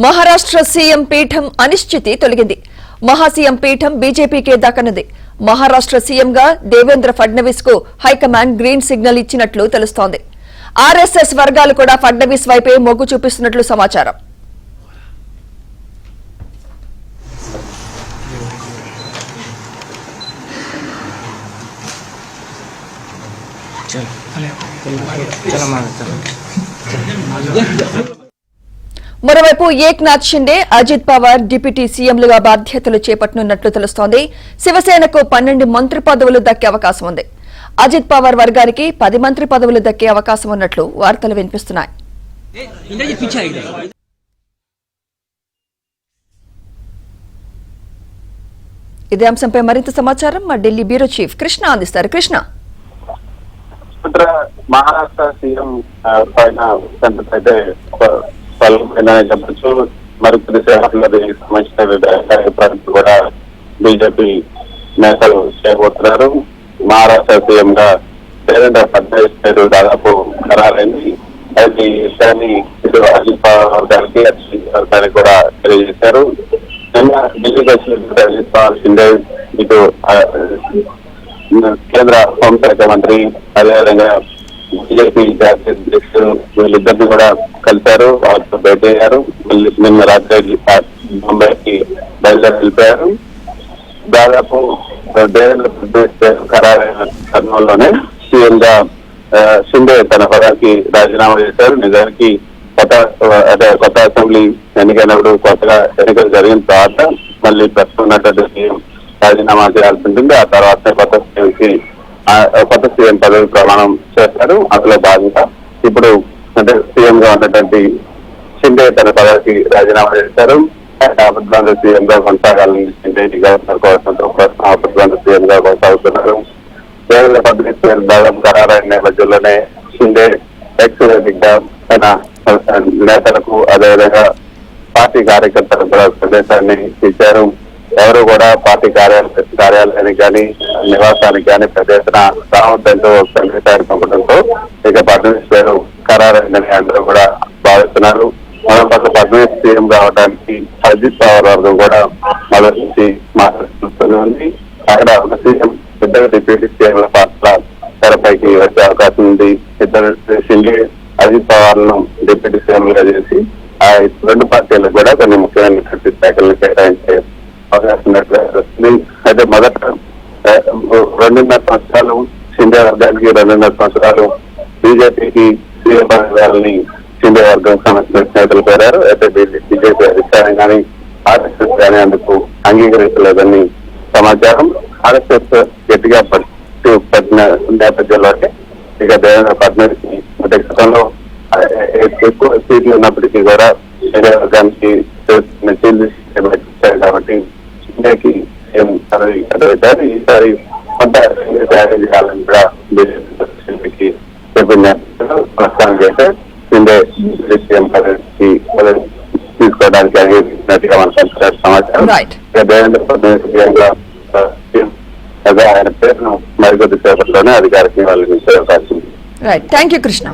Maharashtra CM పీఠం అనిశ్చితి తొలగింది. మహాసీఎం పీఠం బీజేపీకే దక్కనుంది. మహారాష్ట్ర సీఎంగా దేవేంద్ర ఫడ్నవీస్ కు హైకమాండ్ గ్రీన్ సిగ్నల్ ఇచ్చినట్లు తెలుస్తోంది. ఆర్ఎస్ఎస్ వర్గాలు కూడా ఫడ్నవీస్ వైపే మొగ్గు చూపిస్తున్నట్లు సమాచారం. మరోవైపు ఏక్నాథ్ షిండే, అజిత్ పవార్ డిప్యూటీ సీఎంలుగా బాధ్యతలు చేపట్టనున్నట్లు తెలుస్తోంది. శివసేనకు 12 మంత్రి పదవులు దక్కే అవకాశం ఉంది. అజిత్ పవార్ వర్గానికి 10 మంత్రి పదవులు దక్కే అవకాశం ఉన్నట్లు వార్తలు వినిపిస్తున్నాయి. ఇదే అంశంపై మరింత సమాచారం మా ఢిల్లీ బ్యూరో చీఫ్ కృష్ణ అందిస్తారు. కృష్ణ, మహారాష్ట్ర సీఎం పైన అయితే చెప్పచ్చు. మరికొద్ది సేపట్లో దీనికి సంబంధించిన కూడా బీజేపీ నేతలు చేయబోతున్నారు. మహారాష్ట్ర సీఎం గా దేవేంద్ర ఫడ్నవీస్ పేరు దాదాపు ఖరారైంది. అయితే ఈ విషయాన్ని ఇటు అజిత్ పవార్ గారికి వర్గానికి కూడా తెలియజేశారు. నిన్న ఢిల్లీకి వచ్చిన అజిత్ పవార్ షిండే ఇటు కేంద్ర హోంశాఖ మంత్రి అదేవిధంగా బీజేపీ జాతీయ అధ్యక్షుడు వీళ్ళిద్దరిని కూడా కలిశారు. వారితో భేటీ అయ్యారు. నిన్న రాత్రి ముంబైకి బయలుదేరి వెళ్ళిపోయారు. దాదాపు దేవేంద్ర ఫడ్నవీస్ ఖరారైన తరుణంలోనే సీఎం గా షిండే తన పదవికి రాజీనామా చేశారు. నిజానికి కొత్త అసెంబ్లీ ఎన్నికైనప్పుడు కొత్తగా ఎన్నికలు జరిగిన తర్వాత మళ్ళీ ప్రస్తుతం ఉన్నటువంటి సీఎం రాజీనామా చేయాల్సి ఉంటుంది. ఆ తర్వాత కొత్త సీఎం పదవి ప్రమాణం చేస్తారు. అందులో భాగంగా ఇప్పుడు అంటే సీఎం గా ఉన్నటువంటి షిండే తన పదవికి రాజీనామా చేశారు. ఆపద్బాంధ సీఎం గా కొనసాగాలని షిండే గవర్నర్ కోసం ఆపద్బాంధ సీఎం గా కొనసాగుతున్నారు. దేవేంద్ర ఫడ్నవీస్ పేరు దాదాపు ఖరారైన నేపథ్యంలోనే షిండే ఎక్స్ వేదికగా తన నేతలకు అదేవిధంగా పార్టీ కార్యకర్తలకు కూడా సందేశాన్ని ఇచ్చారు. ఎవరు కూడా పార్టీ కార్యాలయానికి కానీ నివాసానికి కానీ పెద్ద ఎత్తున రావద్దంటూ ఒక సందేశాన్ని పంపడంతో ఇక ఫడ్నవీస్ పేరు ఖరారైందని అందరూ కూడా భావిస్తున్నారు. మరోపక్క ఫడ్నవీస్ సీఎం కావడానికి అజిత్ పవార్ వర్గం కూడా మొదటి నుంచి మాట్లాడుతుంది. అక్కడ ఒక సీఎం ఇద్దరు డిప్యూటీ సీఎంల పాత్ర తెరపైకి వచ్చే అవకాశం ఉంది. ఇద్దరు షిండే అజిత్ పవార్ ను డిప్యూటీ సీఎంలుగా చేసి ఆ రెండు పార్టీలకు కూడా కొన్ని ముఖ్యమైనటువంటి శాఖలను కేటాయించే అవకాశం ఉన్నట్లు వస్తుంది. అయితే మొదట 2.5 సంవత్సరాలు షిండే వర్గానికి 2.5 సంవత్సరాలు బీజేపీకి సీఎం పదవులని షిండే వర్గం సంబంధించిన నేతలు కోరారు. అయితే బీజేపీ అధిష్టానం కానీ ఆర్ఎస్ఎస్ కానీ అందుకు అంగీకరించలేదని సమాచారం. ఆర్ఎస్ఎస్ గట్టిగా పట్టిన నేపథ్యంలోనే ఇక దేవేంద్ర ఫడ్నవీస్ అంటే గతంలో ఎక్కువ సీట్లు ఉన్నప్పటికీ కూడా షిండే వర్గానికి ఇచ్చారు కాబట్టి షిండేకి సీఎం పదవి కట్టబెట్టారు. ఈసారి కొంత త్యాగం చేయాలని కూడా బీజేపీకి చెప్పిన ప్రస్తుతానికి అయితే షిండే సీఎం పదవికి తీసుకోవడానికి అంగీకరించినట్టుగా మనకు సమాచారం. దేవేంద్ర ఫడ్నవీస్ సీఎంగా ఆయన పేరును మరికొద్ది సేపట్లోనే అధికారికంగా వాళ్ళకి ఇచ్చే అవకాశం ఉంది. Thank you Krishna.